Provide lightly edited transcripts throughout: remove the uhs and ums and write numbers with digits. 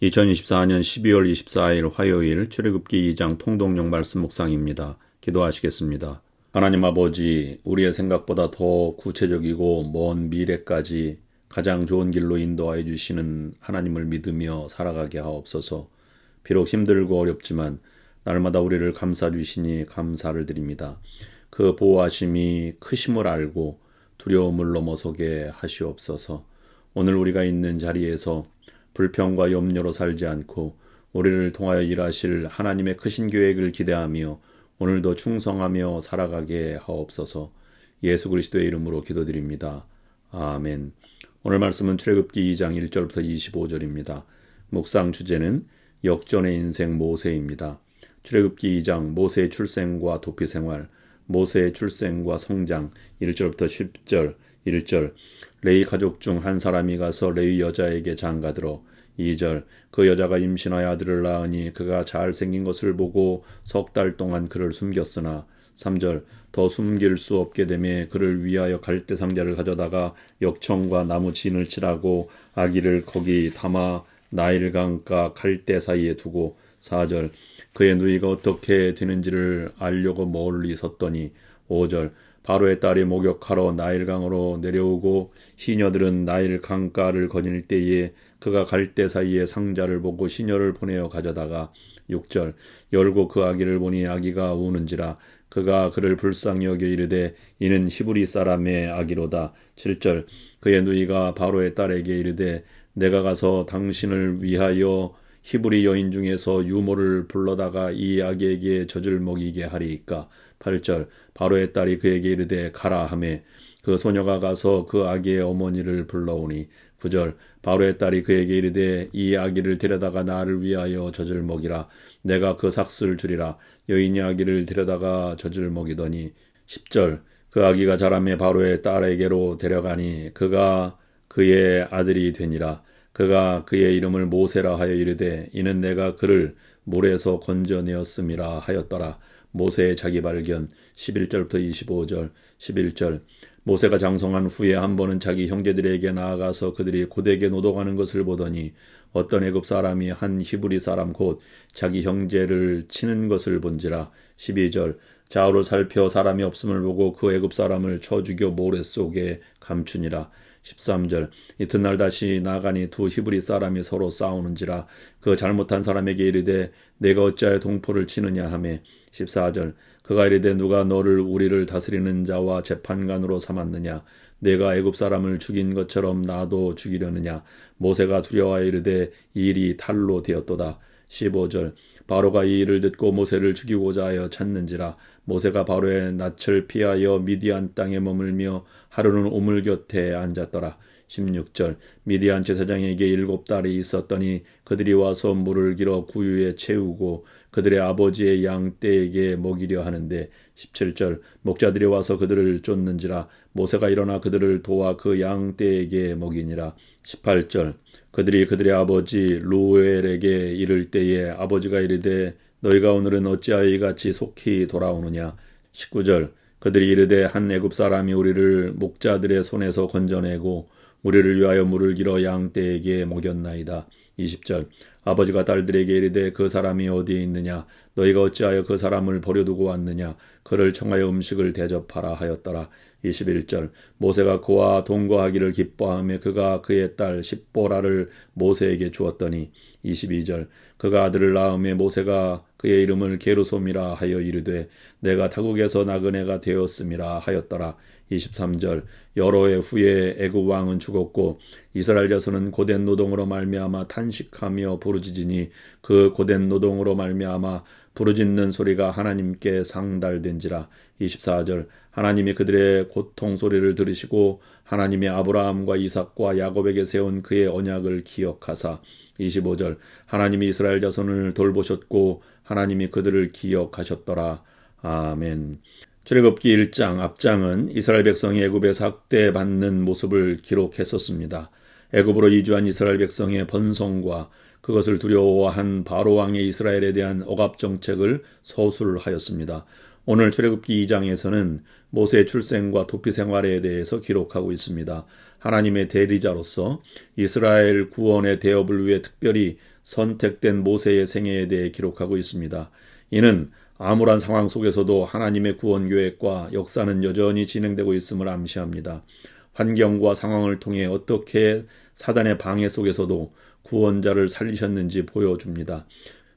2024년 12월 24일 화요일 출애굽기 2장 통독용 말씀 묵상입니다. 기도하시겠습니다. 하나님 아버지, 우리의 생각보다 더 구체적이고 먼 미래까지 가장 좋은 길로 인도하여 주시는 하나님을 믿으며 살아가게 하옵소서. 비록 힘들고 어렵지만 날마다 우리를 감싸주시니 감사를 드립니다. 그 보호하심이 크심을 알고 두려움을 넘어서게 하시옵소서. 오늘 우리가 있는 자리에서 불평과 염려로 살지 않고 우리를 통하여 일하실 하나님의 크신 계획을 기대하며 오늘도 충성하며 살아가게 하옵소서. 예수 그리스도의 이름으로 기도드립니다. 아멘. 오늘 말씀은 출애굽기 2장 1절부터 25절입니다. 묵상 주제는 역전의 인생 모세입니다. 출애굽기 2장 모세의 출생과 도피 생활, 모세의 출생과 성장 1절부터 10절 1절 레위 가족 중 한 사람이 가서 레위 여자에게 장가들어 2절 그 여자가 임신하여 아들을 낳으니 그가 잘생긴 것을 보고 석 달 동안 그를 숨겼으나 3절 더 숨길 수 없게 되매 그를 위하여 갈대 상자를 가져다가 역청과 나무 진을 칠하고 아기를 거기 담아 나일강과 갈대 사이에 두고 4절 그의 누이가 어떻게 되는지를 알려고 멀리 섰더니 5절 바로의 딸이 목욕하러 나일강으로 내려오고 시녀들은 나일 강가를 거닐 때에 그가 갈대 사이에 상자를 보고 시녀를 보내어 가져다가 6절 열고 그 아기를 보니 아기가 우는지라 그가 그를 불쌍히 여겨 이르되 이는 히브리 사람의 아기로다. 7절 그의 누이가 바로의 딸에게 이르되 내가 가서 당신을 위하여 히브리 여인 중에서 유모를 불러다가 이 아기에게 젖을 먹이게 하리이까. 8절 바로의 딸이 그에게 이르되 가라 하매 그 소녀가 가서 그 아기의 어머니를 불러오니 9절 바로의 딸이 그에게 이르되 이 아기를 데려다가 나를 위하여 젖을 먹이라. 내가 그 삭슬 주리라. 여인이 아기를 데려다가 젖을 먹이더니 10절 그 아기가 자라매 바로의 딸에게로 데려가니 그가 그의 아들이 되니라. 그가 그의 이름을 모세라 하여 이르되 이는 내가 그를 물에서 건져내었음이라 하였더라. 모세의 자기 발견 11절부터 25절 11절 모세가 장성한 후에 한 번은 자기 형제들에게 나아가서 그들이 고되게 노동하는 것을 보더니 어떤 애굽 사람이 한 히브리 사람 곧 자기 형제를 치는 것을 본지라. 12절 좌우를 살펴 사람이 없음을 보고 그 애굽 사람을 쳐 죽여 모래 속에 감추니라. 13절 이튿날 다시 나가니 두 히브리 사람이 서로 싸우는지라. 그 잘못한 사람에게 이르되 내가 어찌하여 동포를 치느냐 하매 14절 그가 이르되 누가 너를 우리를 다스리는 자와 재판관으로 삼았느냐. 내가 애굽 사람을 죽인 것처럼 나도 죽이려느냐. 모세가 두려워하여 이르되 이 일이 탈로 되었도다. 15절 바로가 이 일을 듣고 모세를 죽이고자 하여 찾는지라. 모세가 바로의 낯을 피하여 미디안 땅에 머물며 하루는 우물 곁에 앉았더라. 16절 미디안 제사장에게 7딸이 있었더니 그들이 와서 물을 길어 구유에 채우고 그들의 아버지의 양떼에게 먹이려 하는데 17절 목자들이 와서 그들을 쫓는지라. 모세가 일어나 그들을 도와 그 양떼에게 먹이니라. 18절 그들이 그들의 아버지 루엘에게 이를 때에 아버지가 이르되 너희가 오늘은 어찌하여 이같이 속히 돌아오느냐. 19절 그들이 이르되 한 애굽 사람이 우리를 목자들의 손에서 건져내고 우리를 위하여 물을 길어 양떼에게 먹였나이다. 20절 아버지가 딸들에게 이르되 그 사람이 어디에 있느냐. 너희가 어찌하여 그 사람을 버려두고 왔느냐. 그를 청하여 음식을 대접하라 하였더라. 21절 모세가 그와 동거하기를 기뻐하며 그가 그의 딸 십보라를 모세에게 주었더니 22절 그가 아들을 낳음에 모세가 그의 이름을 게르솜이라 하여 이르되 내가 타국에서 낳은 애가 되었음이라 하였더라. 23절 여러 해 후에 애굽 왕은 죽었고 이스라엘 자손은 고된 노동으로 말미암아 탄식하며 부르짖으니 그 고된 노동으로 말미암아 부르짖는 소리가 하나님께 상달된지라. 24절 하나님이 그들의 고통 소리를 들으시고 하나님이 아브라함과 이삭과 야곱에게 세운 그의 언약을 기억하사. 25절 하나님이 이스라엘 자손을 돌보셨고 하나님이 그들을 기억하셨더라. 아멘. 출애굽기 1장 앞장은 이스라엘 백성이 애굽에서 학대받는 모습을 기록했었습니다. 애굽으로 이주한 이스라엘 백성의 번성과 그것을 두려워한 바로 왕의 이스라엘에 대한 억압 정책을 서술하였습니다. 오늘 출애굽기 2장에서는 모세의 출생과 도피 생활에 대해서 기록하고 있습니다. 하나님의 대리자로서 이스라엘 구원의 대업을 위해 특별히 선택된 모세의 생애에 대해 기록하고 있습니다. 이는 암울한 상황 속에서도 하나님의 구원 계획과 역사는 여전히 진행되고 있음을 암시합니다. 환경과 상황을 통해 어떻게 사단의 방해 속에서도 구원자를 살리셨는지 보여줍니다.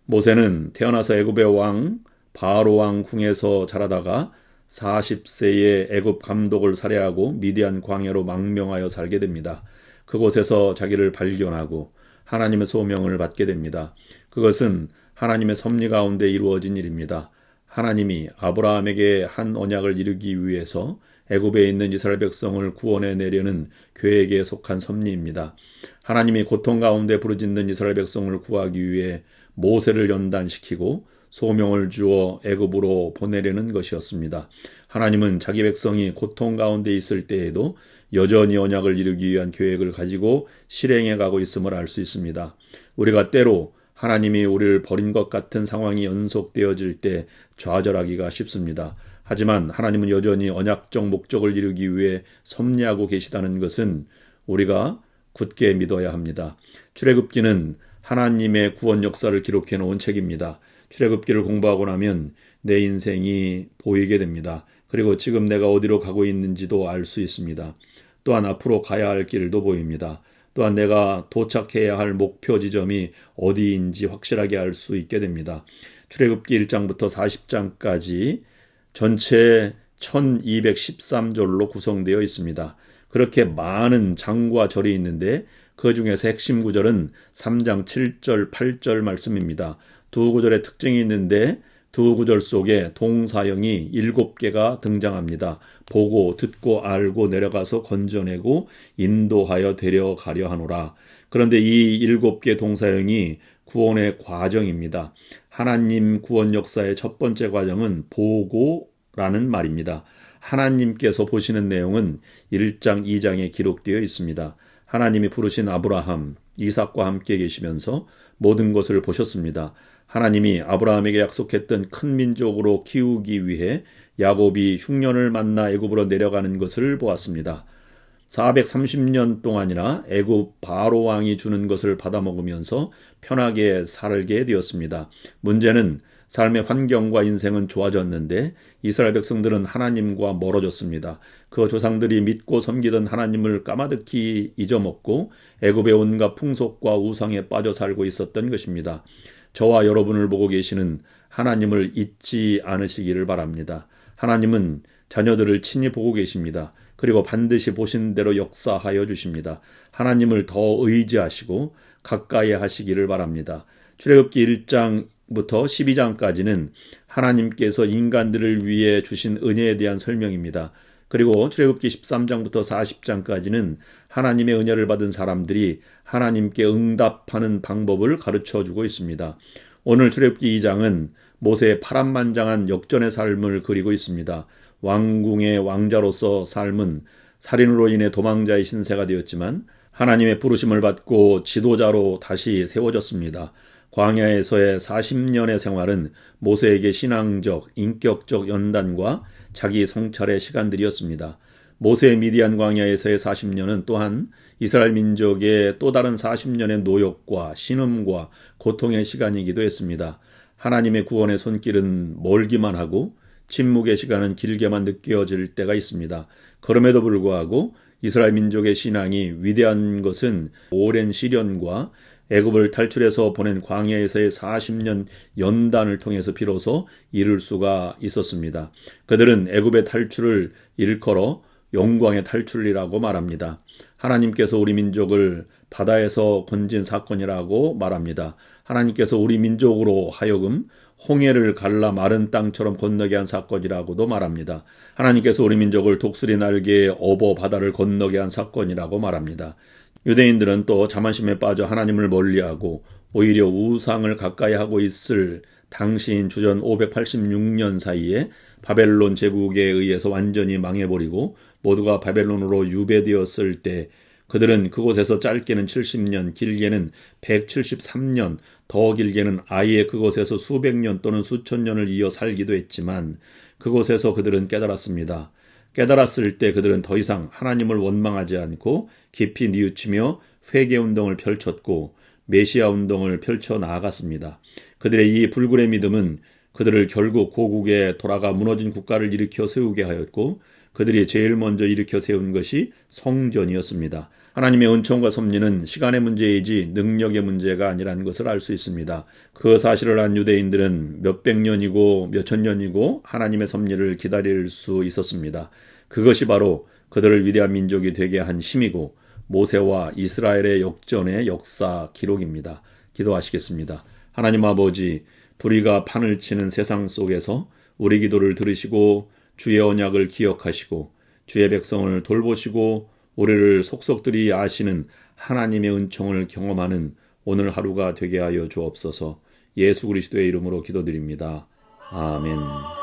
모세는 태어나서 애굽의 왕 바로 왕 궁에서 자라다가 40세에 애굽 감독을 살해하고 미디안 광야로 망명하여 살게 됩니다. 그곳에서 자기를 발견하고 하나님의 소명을 받게 됩니다. 그것은 하나님의 섭리 가운데 이루어진 일입니다. 하나님이 아브라함에게 한 언약을 이루기 위해서 애굽에 있는 이스라엘 백성을 구원해 내려는 계획에 속한 섭리입니다. 하나님이 고통 가운데 부르짖는 이스라엘 백성을 구하기 위해 모세를 연단시키고 소명을 주어 애굽으로 보내려는 것이었습니다. 하나님은 자기 백성이 고통 가운데 있을 때에도 여전히 언약을 이루기 위한 계획을 가지고 실행해 가고 있음을 알 수 있습니다. 우리가 때로 하나님이 우리를 버린 것 같은 상황이 연속되어질 때 좌절하기가 쉽습니다. 하지만 하나님은 여전히 언약적 목적을 이루기 위해 섭리하고 계시다는 것은 우리가 굳게 믿어야 합니다. 출애굽기는 하나님의 구원 역사를 기록해 놓은 책입니다. 출애굽기를 공부하고 나면 내 인생이 보이게 됩니다. 그리고 지금 내가 어디로 가고 있는지도 알 수 있습니다. 또한 앞으로 가야 할 길도 보입니다. 또한 내가 도착해야 할 목표 지점이 어디인지 확실하게 알 수 있게 됩니다. 출애굽기 1장부터 40장까지 전체 1213절로 구성되어 있습니다. 그렇게 많은 장과 절이 있는데 그 중에서 핵심 구절은 3장 7절, 8절 말씀입니다. 두 구절의 특징이 있는데 두 구절 속에 동사형이 7개가 등장합니다. 보고, 듣고, 알고, 내려가서 건져내고 인도하여 데려가려 하노라. 그런데 이 7개 동사형이 구원의 과정입니다. 하나님 구원 역사의 첫 번째 과정은 보고라는 말입니다. 하나님께서 보시는 내용은 1장, 2장에 기록되어 있습니다. 하나님이 부르신 아브라함, 이삭과 함께 계시면서 모든 것을 보셨습니다. 하나님이 아브라함에게 약속했던 큰 민족으로 키우기 위해 야곱이 흉년을 만나 애굽으로 내려가는 것을 보았습니다. 430년 동안이나 애굽 바로 왕이 주는 것을 받아먹으면서 편하게 살게 되었습니다. 문제는 삶의 환경과 인생은 좋아졌는데 이스라엘 백성들은 하나님과 멀어졌습니다. 그 조상들이 믿고 섬기던 하나님을 까마득히 잊어먹고 애굽의 온갖 풍속과 우상에 빠져 살고 있었던 것입니다. 저와 여러분을 보고 계시는 하나님을 잊지 않으시기를 바랍니다. 하나님은 자녀들을 친히 보고 계십니다. 그리고 반드시 보신 대로 역사하여 주십니다. 하나님을 더 의지하시고 가까이 하시기를 바랍니다. 출애굽기 1장부터 12장까지는 하나님께서 인간들을 위해 주신 은혜에 대한 설명입니다. 그리고 출애굽기 13장부터 40장까지는 하나님의 은혜를 받은 사람들이 하나님께 응답하는 방법을 가르쳐주고 있습니다. 오늘 출애굽기 2장은 모세의 파란만장한 역전의 삶을 그리고 있습니다. 왕궁의 왕자로서 삶은 살인으로 인해 도망자의 신세가 되었지만 하나님의 부르심을 받고 지도자로 다시 세워졌습니다. 광야에서의 40년의 생활은 모세에게 신앙적, 인격적 연단과 자기 성찰의 시간들이었습니다. 모세의 미디안 광야에서의 40년은 또한 이스라엘 민족의 또 다른 40년의 노역과 신음과 고통의 시간이기도 했습니다. 하나님의 구원의 손길은 멀기만 하고 침묵의 시간은 길게만 느껴질 때가 있습니다. 그럼에도 불구하고 이스라엘 민족의 신앙이 위대한 것은 오랜 시련과 애굽을 탈출해서 보낸 광야에서의 40년 연단을 통해서 비로소 이룰 수가 있었습니다. 그들은 애굽의 탈출을 일컬어 영광의 탈출이라고 말합니다. 하나님께서 우리 민족을 바다에서 건진 사건이라고 말합니다. 하나님께서 우리 민족으로 하여금 홍해를 갈라 마른 땅처럼 건너게 한 사건이라고도 말합니다. 하나님께서 우리 민족을 독수리 날개에 업어 바다를 건너게 한 사건이라고 말합니다. 유대인들은 또 자만심에 빠져 하나님을 멀리하고 오히려 우상을 가까이 하고 있을 당시인 주전 586년 사이에 바벨론 제국에 의해서 완전히 망해버리고 모두가 바벨론으로 유배되었을 때 그들은 그곳에서 짧게는 70년, 길게는 173년, 더 길게는 아예 그곳에서 수백 년 또는 수천 년을 이어 살기도 했지만 그곳에서 그들은 깨달았습니다. 깨달았을 때 그들은 더 이상 하나님을 원망하지 않고 깊이 뉘우치며 회개운동을 펼쳤고 메시아 운동을 펼쳐 나아갔습니다. 그들의 이 불굴의 믿음은 그들을 결국 고국에 돌아가 무너진 국가를 일으켜 세우게 하였고, 그들이 제일 먼저 일으켜 세운 것이 성전이었습니다. 하나님의 은총과 섭리는 시간의 문제이지 능력의 문제가 아니라는 것을 알 수 있습니다. 그 사실을 안 유대인들은 몇백 년이고 몇천 년이고 하나님의 섭리를 기다릴 수 있었습니다. 그것이 바로 그들을 위대한 민족이 되게 한 힘이고 모세와 이스라엘의 역전의 역사 기록입니다. 기도하시겠습니다. 하나님 아버지, 불의가 판을 치는 세상 속에서 우리 기도를 들으시고 주의 언약을 기억하시고 주의 백성을 돌보시고 우리를 속속들이 아시는 하나님의 은총을 경험하는 오늘 하루가 되게 하여 주옵소서. 예수 그리스도의 이름으로 기도드립니다. 아멘.